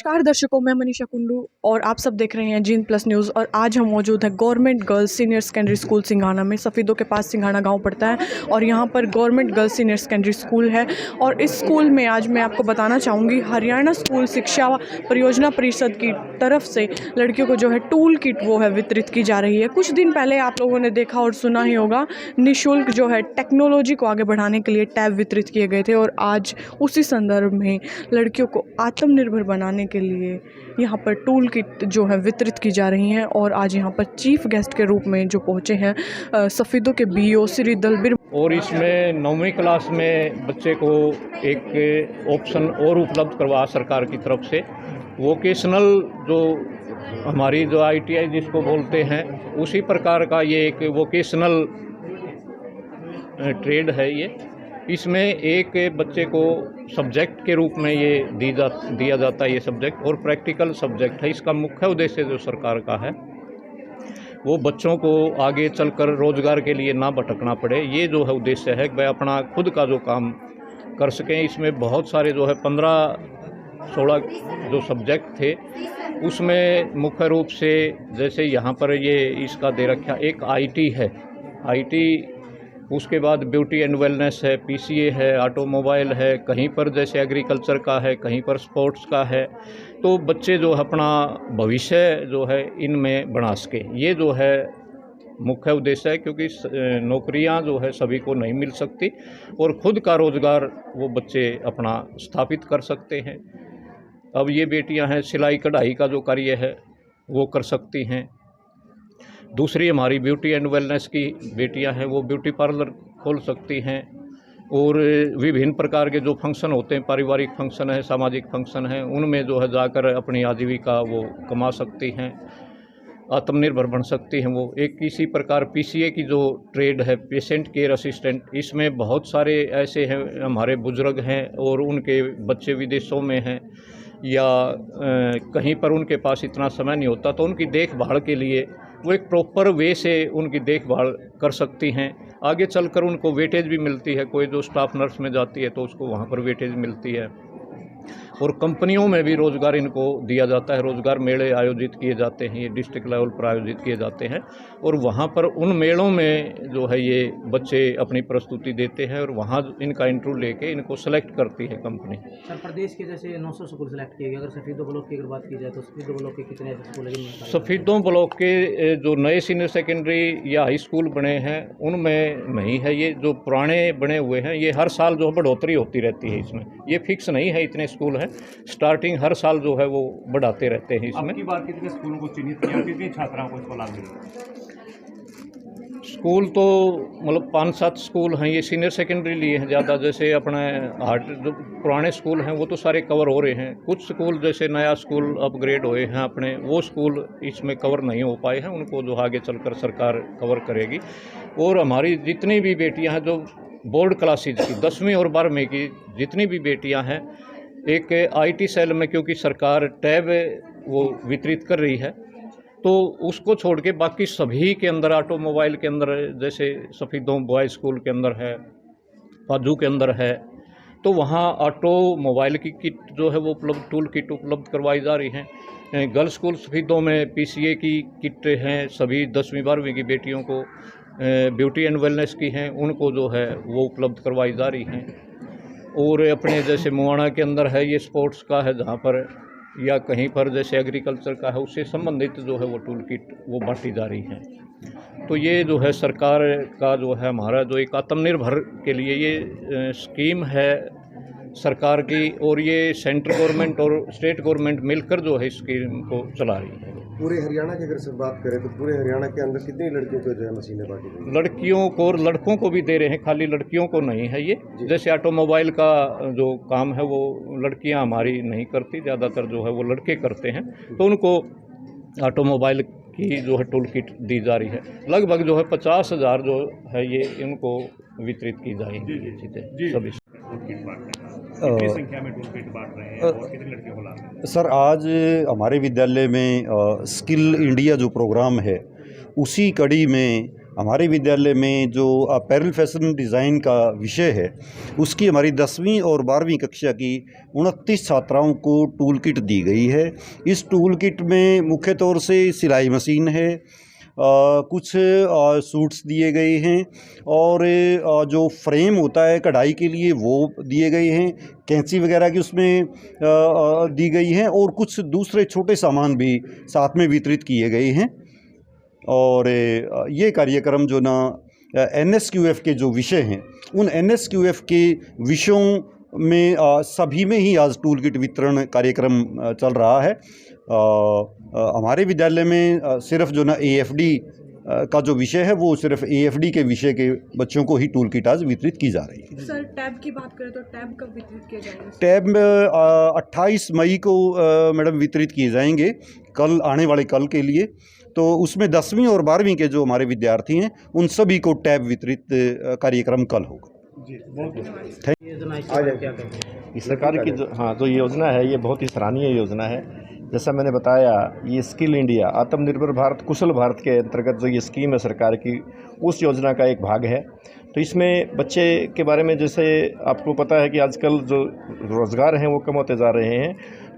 नमस्कार दर्शकों, मैं मनीषा कुंडू और आप सब देख रहे हैं जीन प्लस न्यूज़। और आज हम मौजूद हैं government girls senior secondary school Singhana में। सफ़ीदों के पास सिंघाना गांव पड़ता है और यहां पर government girls senior secondary school है। और इस स्कूल में आज मैं आपको बताना चाहूँगी, हरियाणा स्कूल शिक्षा परियोजना परिषद की तरफ से लड़कियों को जो है टूल किट वो है वितरित की जा रही है। कुछ दिन पहले आप लोगों ने देखा और सुना ही होगा, निःशुल्क जो है टेक्नोलॉजी को आगे बढ़ाने के लिए टैब वितरित किए गए थे। और आज उसी संदर्भ में लड़कियों को आत्मनिर्भर बनाने के लिए यहाँ पर टूल किट जो है वितरित की जा रही हैं। और आज यहाँ पर चीफ गेस्ट के रूप में जो पहुँचे हैं सफ़ीदों के बीओ श्री दलबीर। और इसमें 9वीं क्लास में बच्चे को एक ऑप्शन और उपलब्ध करवा सरकार की तरफ से, वोकेशनल जो हमारी जो ITI जिसको बोलते हैं, उसी प्रकार का ये एक वोकेशनल ट्रेड है ये। इसमें एक बच्चे को सब्जेक्ट के रूप में ये दिया जाता है ये सब्जेक्ट, और प्रैक्टिकल सब्जेक्ट है। इसका मुख्य उद्देश्य जो सरकार का है वो बच्चों को आगे चलकर रोज़गार के लिए ना भटकना पड़े। ये जो है उद्देश्य है कि वह अपना खुद का जो काम कर सकें। इसमें बहुत सारे जो है 15-16 जो सब्जेक्ट थे, उसमें मुख्य रूप से जैसे यहाँ पर ये इसका दे रखा एक IT है, IT, उसके बाद ब्यूटी एंड वेलनेस है, PCA है, ऑटोमोबाइल है, कहीं पर जैसे एग्रीकल्चर का है, कहीं पर स्पोर्ट्स का है। तो बच्चे जो अपना भविष्य जो है इनमें बना सके, ये जो है मुख्य उद्देश्य है। क्योंकि नौकरियां जो है सभी को नहीं मिल सकती और ख़ुद का रोज़गार वो बच्चे अपना स्थापित कर सकते हैं। अब ये बेटियां हैं, सिलाई कढ़ाई का जो कार्य है वो कर सकती हैं। दूसरी हमारी ब्यूटी एंड वेलनेस की बेटियां हैं, वो ब्यूटी पार्लर खोल सकती हैं। और विभिन्न प्रकार के जो फंक्शन होते हैं, पारिवारिक फंक्शन है, सामाजिक फंक्शन है, उनमें जो है जाकर अपनी आजीविका वो कमा सकती हैं, आत्मनिर्भर बन सकती हैं। वो एक इसी प्रकार PCA की जो ट्रेड है, पेशेंट केयर असिस्टेंट, इसमें बहुत सारे ऐसे हैं हमारे बुजुर्ग हैं और उनके बच्चे विदेशों में हैं या कहीं पर उनके पास इतना समय नहीं होता, तो उनकी देखभाल के लिए वो एक प्रॉपर वे से उनकी देखभाल कर सकती हैं। आगे चलकर उनको वेटेज भी मिलती है। कोई जो स्टाफ नर्स में जाती है तो उसको वहाँ पर वेटेज मिलती है। और कंपनियों में भी रोज़गार इनको दिया जाता है। रोज़गार मेले आयोजित किए जाते हैं, ये डिस्ट्रिक्ट लेवल पर आयोजित किए जाते हैं और वहाँ पर उन मेलों में जो है ये बच्चे अपनी प्रस्तुति देते हैं और वहाँ इनका इंटरव्यू लेके इनको सेलेक्ट करती है कंपनी। सर, प्रदेश के जैसे 900 स्कूल सेलेक्ट किए गए, अगर सफ़ीदों ब्लॉक की अगर बात की जाए तो सफ़ीदों ब्लॉक के कितने ऐसे स्कूल हैं? सफ़ीदों ब्लॉक के जो नए सीनियर सेकेंडरी या हाई स्कूल बने हैं उनमें नहीं है। ये जो पुराने बने हुए हैं, ये हर साल जो बढ़ोतरी होती रहती है इसमें, ये फिक्स नहीं है इतने स्कूल हैं। स्टार्टिंग हर साल जो है वो बढ़ाते रहते हैं इसमें। आपकी बार कितने स्कूलों को चिन्हित किया, कितनी छात्राओं को इसका लाभ मिला? स्कूल तो मतलब 5-7 स्कूल हैं, ये सीनियर सेकेंडरी लिए हैं ज़्यादा। जैसे अपने हार्ट जो पुराने स्कूल हैं वो तो सारे कवर हो रहे हैं। कुछ स्कूल जैसे नया स्कूल अपग्रेड हुए हैं अपने, वो स्कूल इसमें कवर नहीं हो पाए हैं, उनको जो आगे चलकर सरकार कवर करेगी। और हमारी जितनी भी बेटियां हैं जो बोर्ड क्लासेज की 10वीं और 12वीं की जितनी भी बेटियां हैं, एक IT सेल में क्योंकि सरकार टैब वो वितरित कर रही है, तो उसको छोड़ के बाकी सभी के अंदर, ऑटोमोबाइल के अंदर, जैसे सफ़ीदों बॉयज़ स्कूल के अंदर है, पाजू के अंदर है, तो वहाँ ऑटोमोबाइल की किट जो है वो उपलब्ध, टूल किट उपलब्ध करवाई जा रही हैं। गर्ल्स स्कूल सफ़ीदों में PCA की किट हैं, सभी 10वीं 12वीं की बेटियों को। ब्यूटी एंड वेलनेस की हैं, उनको जो है वो उपलब्ध करवाई जा रही हैं। और अपने जैसे मुआना के अंदर है, ये स्पोर्ट्स का है जहाँ पर, या कहीं पर जैसे एग्रीकल्चर का है, उससे संबंधित जो है वो टूल किट वो बांटी जा रही हैं। तो ये जो है सरकार का जो है हमारा जो एक आत्मनिर्भर के लिए ये स्कीम है सरकार की, और ये सेंट्रल गवर्नमेंट और स्टेट गवर्नमेंट मिलकर जो है इस स्कीम को चला रही है। पूरे हरियाणा की अगर से बात करें तो पूरे हरियाणा के अंदर कितनी लड़कियों को जो है मशीनें बांटी गई? लड़कियों को और लड़कों को भी दे रहे हैं, खाली लड़कियों को नहीं है ये। जैसे ऑटोमोबाइल का जो काम है वो लड़कियां हमारी नहीं करती, ज़्यादातर जो है वो लड़के करते हैं, तो उनको ऑटोमोबाइल की जो है टूल किट दी जा रही है। लगभग जो है 50,000 जो है ये इनको वितरित की जाएंगी ये चीज़ें सभी। कितनी संख्या में टूल किट बांट रहे हैं और कितनी लड़कियों को लाभ मिल रहा है? सर, आज हमारे विद्यालय में स्किल इंडिया जो प्रोग्राम है, उसी कड़ी में हमारे विद्यालय में जो अपैरल फैशन डिज़ाइन का विषय है उसकी हमारी 10वीं और 12वीं कक्षा की 29 छात्राओं को टूल किट दी गई है। इस टूल किट में मुख्य तौर से सिलाई मशीन है, कुछ सूट्स दिए गए हैं और जो फ्रेम होता है कढ़ाई के लिए वो दिए गए हैं, कैंची वगैरह की उसमें दी गई हैं और कुछ दूसरे छोटे सामान भी साथ में वितरित किए गए हैं। और ये कार्यक्रम जो ना NSQF के जो विषय हैं उन NSQF के विषयों में सभी में ही आज टूल किट वितरण कार्यक्रम चल रहा है। हमारे विद्यालय में सिर्फ जो ना AFD का जो विषय है वो सिर्फ AFD के विषय के बच्चों को ही टूल किट आज वितरित की जा रही है। सर टैब की बात करें तो टैब कब वितरित किए जाएंगे? टैब 28 मई को मैडम वितरित किए जाएंगे, कल आने वाले कल के लिए। तो उसमें 10वीं और 12वीं के जो हमारे विद्यार्थी हैं उन सभी को टैब वितरित कार्यक्रम कल होगा। योजना इसके बारे में क्या कहते हैं? इस सरकार की जो योजना है ये बहुत ही सराहनीय योजना है। जैसा मैंने बताया, ये स्किल इंडिया आत्मनिर्भर भारत कुशल भारत के अंतर्गत जो ये स्कीम है सरकार की, उस योजना का एक भाग है। तो इसमें बच्चे के बारे में जैसे आपको पता है कि आजकल जो रोज़गार हैं वो कम होते जा रहे हैं।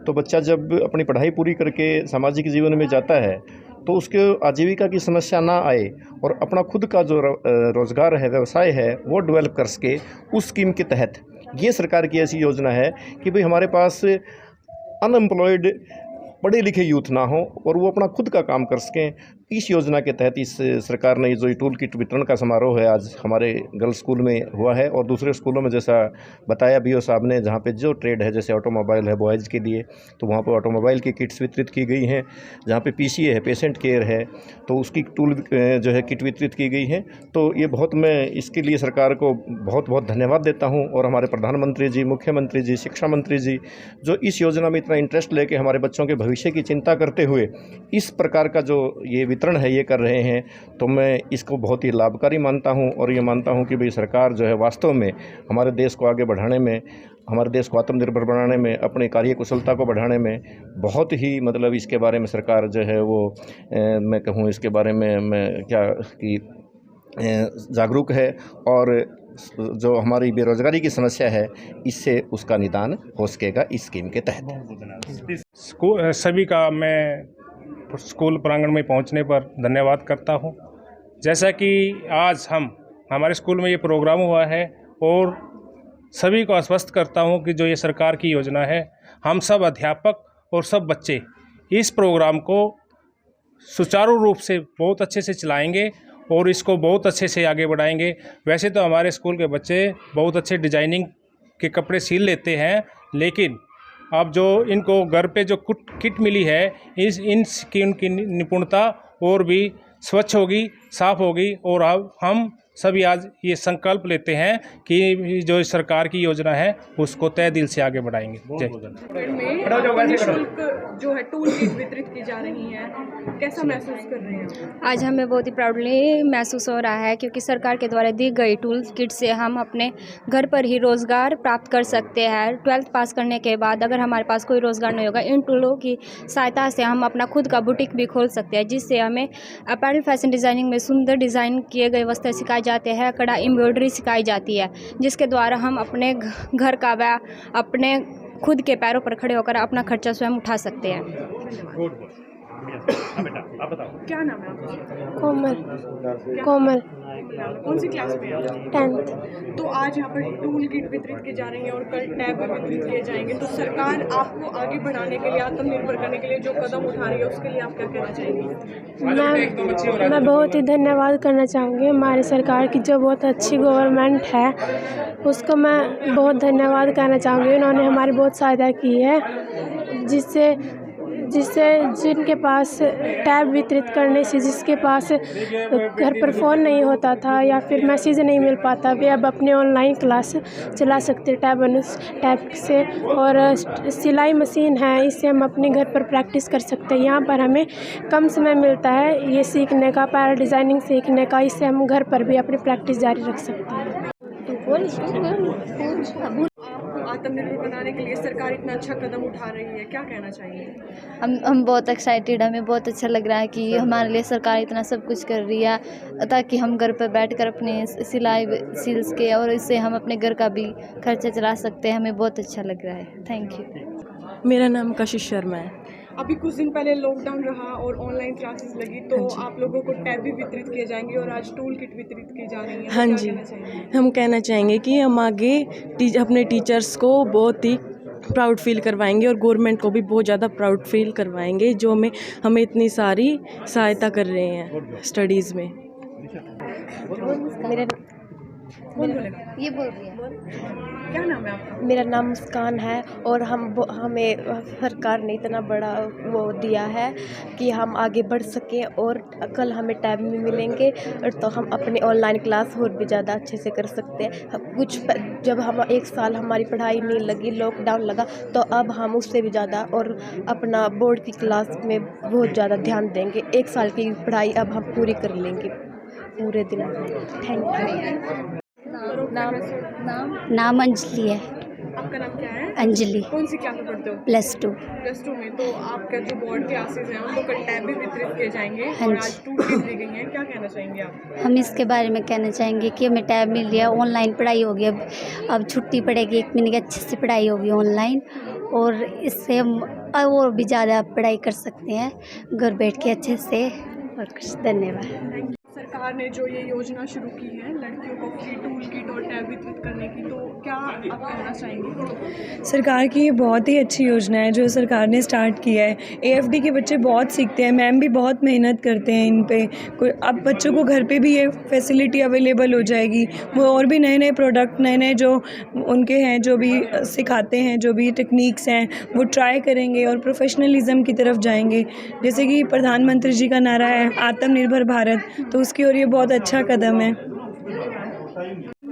तो बच्चा जब अपनी पढ़ाई पूरी करके सामाजिक जीवन में जाता है तो उसके आजीविका की समस्या ना आए और अपना खुद का जो रोज़गार है, व्यवसाय है, वो डेवलप कर सके, उस स्कीम के तहत ये सरकार की ऐसी योजना है कि भाई हमारे पास अनएम्प्लॉयड पढ़े लिखे यूथ ना हो और वो अपना खुद का काम कर सकें। इस योजना के तहत इस सरकार ने जो टूल किट वितरण का समारोह है आज हमारे गर्ल्स स्कूल में हुआ है और दूसरे स्कूलों में जैसा बताया BO साहब ने, जहाँ पे जो ट्रेड है जैसे ऑटोमोबाइल है बॉयज़ के लिए, तो वहाँ पर ऑटोमोबाइल की किट्स वितरित की गई हैं। जहाँ पे PCA है, पेशेंट केयर है, तो उसकी टूल जो है किट वितरित की गई है। तो ये बहुत, मैं इसके लिए सरकार को बहुत बहुत धन्यवाद देता हूँ और हमारे प्रधानमंत्री जी, मुख्यमंत्री जी, शिक्षा मंत्री जी जो इस योजना में इतना इंटरेस्ट लेके हमारे बच्चों के भविष्य की चिंता करते हुए इस प्रकार का जो ये वितरण है ये कर रहे हैं, तो मैं इसको बहुत ही लाभकारी मानता हूं और ये मानता हूं कि भाई सरकार जो है वास्तव में हमारे देश को आगे बढ़ाने में, हमारे देश को आत्मनिर्भर बनाने में, अपनी कार्य कुशलता को बढ़ाने में बहुत ही मतलब इसके बारे में सरकार जो है वो मैं कहूँ इसके बारे में मैं क्या कि जागरूक है और जो हमारी बेरोज़गारी की समस्या है इससे उसका निदान हो सकेगा इस स्कीम के तहत। सभी का मैं स्कूल प्रांगण में पहुंचने पर धन्यवाद करता हूं। जैसा कि आज हमारे स्कूल में ये प्रोग्राम हुआ है और सभी को आश्वस्त करता हूं कि जो ये सरकार की योजना है, हम सब अध्यापक और सब बच्चे इस प्रोग्राम को सुचारू रूप से बहुत अच्छे से चलाएंगे और इसको बहुत अच्छे से आगे बढ़ाएंगे। वैसे तो हमारे स्कूल के बच्चे बहुत अच्छे डिजाइनिंग के कपड़े सिल लेते हैं, लेकिन अब जो इनको घर पे जो किट मिली है इनकी उनकी निपुणता और भी स्वच्छ होगी, साफ होगी और अब हम सभी आज ये संकल्प लेते हैं कि जो सरकार की योजना है उसको तय दिल से आगे बढ़ाएंगे। में निःशुल्क जो है टूल किट वितरित की जा रही है, कैसा महसूस कर रहे हैं? आज हमें बहुत ही प्राउडली महसूस हो रहा है क्योंकि सरकार के द्वारा दी गई टूल किट से हम अपने घर पर ही रोज़गार प्राप्त कर सकते हैं। 12th पास करने के बाद अगर हमारे पास कोई रोज़गार नहीं होगा, इन टूलों की सहायता से हम अपना खुद का बुटीक भी खोल सकते हैं, जिससे हमें अपैरल फैशन डिज़ाइनिंग में सुंदर डिज़ाइन किए गए वस्त्र सिखाए जाते हैं, कड़ा एम्ब्रॉयडरी सिखाई जाती है, जिसके द्वारा हम अपने घर का व अपने खुद के पैरों पर खड़े होकर अपना खर्चा स्वयं उठा सकते हैं। क्या नाम है आपका? कोमल। कौन सी क्लास में हैं? 10th। तो आज यहाँ पर टूल किट वितरित की जा रही है और कल टैब वितरित किए जाएंगे, तो सरकार आपको आगे बढ़ाने के लिए, आत्मनिर्भर करने के लिए जो कदम उठा रही है उसके लिए आप क्या कहना चाहेंगे? मैं बहुत ही धन्यवाद करना चाहूँगी हमारी सरकार की, जो बहुत अच्छी गवर्नमेंट है उसको मैं बहुत धन्यवाद करना चाहूँगी। उन्होंने हमारी बहुत सहायता की है, जिससे जिनके पास टैब वितरित करने से जिसके पास घर पर फ़ोन नहीं होता था या फिर मैसेज नहीं मिल पाता, वे अब अपने ऑनलाइन क्लास चला सकते टैब से। और सिलाई मशीन है, इससे हम अपने घर पर प्रैक्टिस कर सकते हैं। यहाँ पर हमें कम समय मिलता है ये सीखने का, पैरल डिज़ाइनिंग सीखने का, इससे हम घर पर भी अपनी प्रैक्टिस जारी रख सकते हैं। आत्मनिर्भर बनाने के लिए सरकार इतना अच्छा कदम उठा रही है, क्या कहना चाहिए? हम बहुत एक्साइटेड, हमें बहुत अच्छा लग रहा है कि हमारे लिए सरकार इतना सब कुछ कर रही है ताकि हम घर पर बैठकर अपने सिलाई सिल्स के और इससे हम अपने घर का भी खर्चा चला सकते हैं। हमें बहुत अच्छा लग रहा है। Thank you. मेरा नाम कशिश शर्मा है। अभी कुछ दिन पहले लॉकडाउन रहा और ऑनलाइन क्लासेस लगी, तो आप लोगों को टैब भी वितरित किए जाएंगे और आज टूल किट वितरित की जा रही है। हाँ जी, हम कहना चाहेंगे कि हम आगे अपने टीचर्स को बहुत ही प्राउड फील करवाएंगे और गवर्नमेंट को भी बहुत ज़्यादा प्राउड फील करवाएंगे जो हमें इतनी सारी सहायता कर रहे हैं स्टडीज़ में। ये बोल रही है। क्या नाम है आपका? मेरा नाम मुस्कान है और हमें सरकार ने इतना बड़ा वो दिया है कि हम आगे बढ़ सकें और कल हमें टैब भी मिलेंगे और तो हम अपने ऑनलाइन क्लास और भी ज़्यादा अच्छे से कर सकते हैं। जब हम 1 साल हमारी पढ़ाई नहीं लगी, लॉकडाउन लगा, तो अब हम उससे भी ज़्यादा और अपना बोर्ड की क्लास में बहुत ज़्यादा ध्यान देंगे। 1 साल की पढ़ाई अब हम पूरी कर लेंगे पूरे दिन। Thank you. नाम अंजलि है। आपका नाम क्या है? अंजलि। कौन सी क्लास में पढ़ते हो? +2। +2 में। तो आपका जो बोर्ड क्लासेस हैं उनको कल टैब भी वितरित किए जाएंगे हाँ और जी। आज टूल किट दी गई हैं, क्या कहना चाहेंगे आप? हम इसके बारे में कहना चाहेंगे कि हमें टैब मिल गया, ऑनलाइन पढ़ाई होगी, अब छुट्टी पड़ेगी, 1 महीने की अच्छे से पढ़ाई होगी ऑनलाइन और इससे हम और भी ज़्यादा पढ़ाई कर सकते हैं घर बैठ के अच्छे से। और कुछ धन्यवाद। सरकार ने जो ये योजना शुरू की है लड़कियों को फ्री टूल किट और टैब वितरित करने की, तो क्या आप कहना चाहेंगे? सरकार की ये बहुत ही अच्छी योजना है जो सरकार ने स्टार्ट किया है। AFD के बच्चे बहुत सीखते हैं, मैम भी बहुत मेहनत करते हैं इन पे। अब बच्चों को घर पे भी ये फैसिलिटी अवेलेबल हो जाएगी, वो और भी नए नए प्रोडक्ट नए जो उनके हैं जो भी सिखाते हैं, जो भी टेक्निक्स हैं वो ट्राई करेंगे और प्रोफेशनलिज्म की तरफ जाएंगे। जैसे कि प्रधानमंत्री जी का नारा है आत्मनिर्भर भारत, तो उसकी ओर ये बहुत अच्छा कदम है।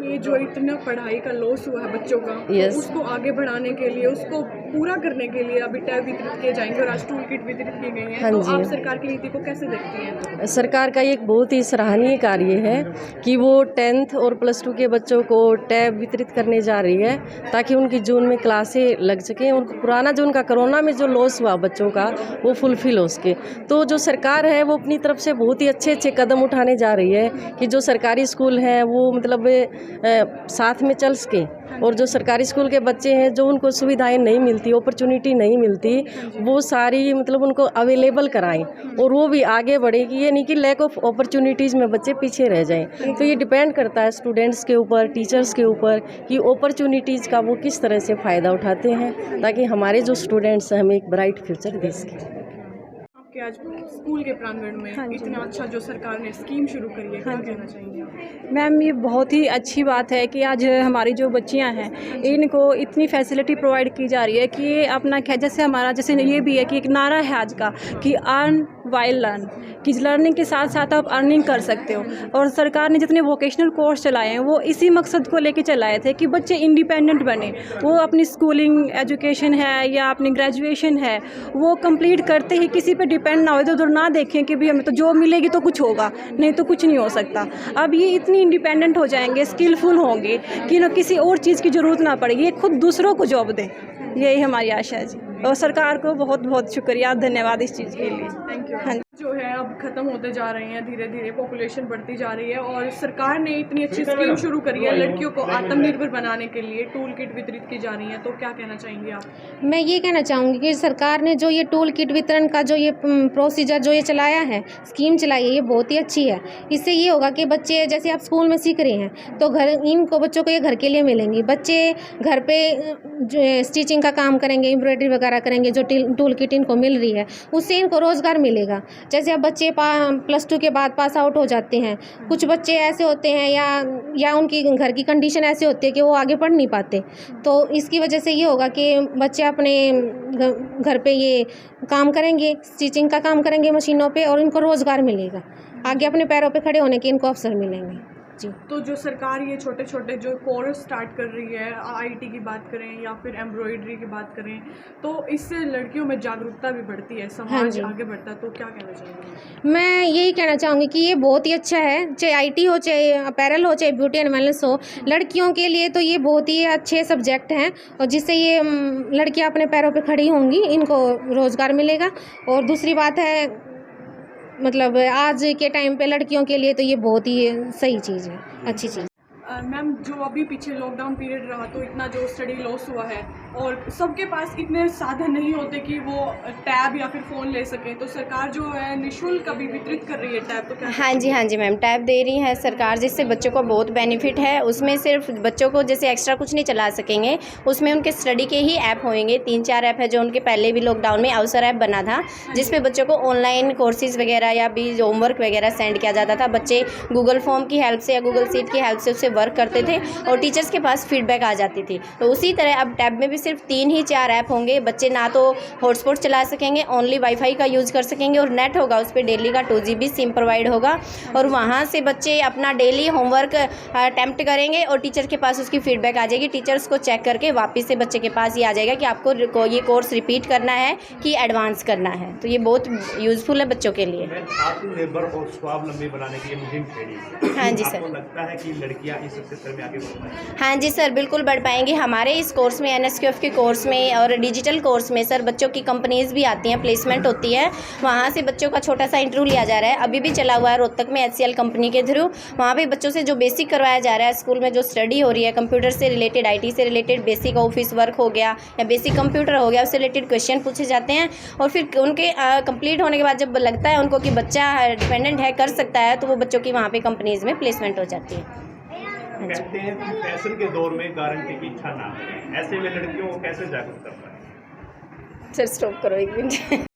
ये जो इतना पढ़ाई का लॉस हुआ है बच्चों का, Yes. उसको आगे बढ़ाने के लिए, उसको पूरा करने के लिए अभी टैब वितरित किए जाएंगे और आज टूल किट वितरित की गई है। हाँ तो जी। आप सरकार की नीति को कैसे देखती हैं? सरकार का ये एक बहुत ही सराहनीय कार्य है कि वो 10th और +2 के बच्चों को टैब वितरित करने जा रही है ताकि उनकी जून में क्लासें लग सकें, उनको पुराना जो उनका कोरोना में जो लॉस हुआ बच्चों का वो फुलफिल हो सके। तो जो सरकार है वो अपनी तरफ से बहुत ही अच्छे अच्छे कदम उठाने जा रही है कि जो सरकारी स्कूल हैं वो मतलब साथ में चल सके और जो सरकारी स्कूल के बच्चे हैं जो उनको सुविधाएं नहीं मिलती, अपॉर्चुनिटी नहीं मिलती, वो सारी मतलब उनको अवेलेबल कराएं और वो भी आगे बढ़े कि ये नहीं कि लैक ऑफ अपॉर्चुनिटीज़ में बच्चे पीछे रह जाएं। तो ये डिपेंड करता है स्टूडेंट्स के ऊपर, टीचर्स के ऊपर कि अपॉर्चुनिटीज़ का वो किस तरह से फ़ायदा उठाते हैं ताकि हमारे जो स्टूडेंट्स हैं हमें एक ब्राइट फ्यूचर दे सकें। आपके आज स्कूल के प्रांगण में इतना अच्छा जो सरकार ने स्कीम शुरू करी है, क्या कहना चाहेंगे आप? मैम ये बहुत ही अच्छी बात है कि आज हमारी जो बच्चियां हैं इनको इतनी फैसिलिटी प्रोवाइड की जा रही है कि ये अपना जैसे हमारा जैसे ये भी है कि एक नारा है आज का कि अर्न वाइल लर्न, कि लर्निंग के साथ साथ आप अर्निंग कर सकते हो। और सरकार ने जितने वोकेशनल कोर्स चलाए हैं वो इसी मकसद को लेके चलाए थे कि बच्चे इंडिपेंडेंट बने, वो अपनी स्कूलिंग एजुकेशन है या अपनी ग्रेजुएशन है वो कंप्लीट करते ही किसी पे डिपेंड ना हो, इधर उधर ना देखें कि भी हमें तो जॉब मिलेगी तो कुछ होगा, नहीं तो कुछ नहीं हो सकता। अब ये इतनी इंडिपेंडेंट हो जाएंगे, स्किलफुल होंगे कि ना किसी और चीज़ की ज़रूरत ना पड़ेगी, ये खुद दूसरों को जॉब दें, यही हमारी आशा है जी। और सरकार को बहुत बहुत शुक्रिया, धन्यवाद इस चीज़ के लिए। Thank you. हाँ जो है अब खत्म होते जा रहे हैं, धीरे धीरे पॉपुलेशन बढ़ती जा रही है और सरकार ने इतनी अच्छी स्कीम शुरू करी है लड़कियों को आत्मनिर्भर बनाने के लिए, टूल किट वितरित की जा रही है, तो क्या कहना चाहेंगे आप? मैं ये कहना चाहूँगी कि सरकार ने जो ये टूल किट वितरण का जो ये प्रोसीजर जो ये चलाया है, स्कीम चलाई है, ये बहुत ही अच्छी है। इससे ये होगा कि बच्चे जैसे आप स्कूल में सीख रहे हैं तो इनको बच्चों को ये घर के लिए मिलेंगी, बच्चे घर पे जो स्टिचिंग का काम करेंगे, एम्ब्रॉयडरी वगैरह करेंगे, जो टूल किट इनको मिल रही है उससे इनको रोज़गार मिलेगा। जैसे अब बच्चे +2 के बाद पास आउट हो जाते हैं, कुछ बच्चे ऐसे होते हैं या उनकी घर की कंडीशन ऐसी होती है कि वो आगे पढ़ नहीं पाते, तो इसकी वजह से ये होगा कि बच्चे अपने घर पे ये काम करेंगे, स्टिचिंग का काम करेंगे मशीनों पे और इनको रोज़गार मिलेगा, आगे अपने पैरों पे खड़े होने के इनको अवसर मिलेंगे। जी। तो जो सरकार ये छोटे छोटे जो कोर्स स्टार्ट कर रही है, आईटी की बात करें या फिर एम्ब्रॉयडरी की बात करें, तो इससे लड़कियों में जागरूकता भी बढ़ती है, समाज आगे बढ़ता है, तो क्या कहना चाहेंगे? मैं यही कहना चाहूँगी कि ये बहुत ही अच्छा है, चाहे आईटी हो, चाहे अपैरल हो, चाहे ब्यूटी एंड वेलनेस हो, लड़कियों के लिए तो ये बहुत ही अच्छे सब्जेक्ट हैं और जिससे ये लड़कियाँ अपने पैरों पे खड़ी होंगी, इनको रोज़गार मिलेगा। और दूसरी बात है, मतलब आज के टाइम पे लड़कियों के लिए तो ये बहुत ही सही चीज़ है, अच्छी चीज़। मैम, जो अभी पीछे लॉकडाउन पीरियड रहा तो इतना जो स्टडी लॉस हुआ है और सबके पास इतने साधन नहीं होते कि वो टैब या फिर फ़ोन ले सकें, तो सरकार जो है निःशुल्क अभी वितरित कर रही है टैब, तो क्या? हाँ जी मैम, टैब दे रही है सरकार, जिससे बच्चों को बहुत बेनिफिट है। उसमें सिर्फ बच्चों को जैसे एक्स्ट्रा कुछ नहीं चला सकेंगे, उसमें उनके स्टडी के ही ऐप होंगे। 3-4 ऐप है जो उनके पहले भी लॉकडाउन में अवसर ऐप बना था, जिसपे बच्चों को ऑनलाइन कोर्सेज़ वगैरह या भी होमवर्क वगैरह सेंड किया जाता था। बच्चे गूगल फॉर्म की हेल्प से या गूगल सीट की हेल्प से उससे वर्क करते थे और टीचर्स के पास फीडबैक आ जाती थी। तो उसी तरह अब टैब में भी सिर्फ 3 ही 4 ऐप होंगे। बच्चे ना तो हॉटस्पॉट चला सकेंगे, ओनली वाईफाई का यूज़ कर सकेंगे और नेट होगा उस पर डेली का 2 GB सिम प्रोवाइड होगा और वहाँ से बच्चे अपना डेली होमवर्क अटैम्प्ट करेंगे और टीचर के पास उसकी फीडबैक आ जाएगी। टीचर्स को चेक करके वापस से बच्चे के पास ये आ जाएगा कि आपको ये कोर्स रिपीट करना है कि एडवांस करना है। तो ये बहुत यूज़फुल है बच्चों के लिए। आत्मनिर्भर और स्वावलंबी बनाने की ये मुहिम छेड़ी है। हाँ जी सर। आपको लगता है कि लड़कियां इस क्षेत्र में आगे बढ़ पाएंगी? हाँ जी सर, बिल्कुल बढ़ पाएंगी। हमारे इस कोर्स में NSQF के कोर्स में और डिजिटल कोर्स में सर बच्चों की कंपनीज़ भी आती हैं, प्लेसमेंट होती है, वहाँ से बच्चों का छोटा सा इंटरव्यू लिया जा रहा है। अभी भी चला हुआ है रोहतक में HCL कंपनी के थ्रू। वहाँ पे बच्चों से जो बेसिक करवाया जा रहा है, स्कूल में जो स्टडी हो रही है, कंप्यूटर से रिलेटेड, IT से रिलेटेड, बेसिक ऑफिस वर्क हो गया या बेसिक कंप्यूटर हो गया, उससे रिलेटेड क्वेश्चन पूछे जाते हैं और फिर उनके कंप्लीट होने के बाद जब लगता है उनको कि बच्चा डिपेंडेंट है, कर सकता है, तो वो बच्चों की वहाँ पर कंपनीज़ में प्लेसमेंट हो जाती है। कहते हैं कि फैशन के दौर में गारंटी की इच्छा ना करें, ऐसे में लड़कियों को कैसे जागरूक कर पाएं? सर स्टॉप करो 1 मिनट।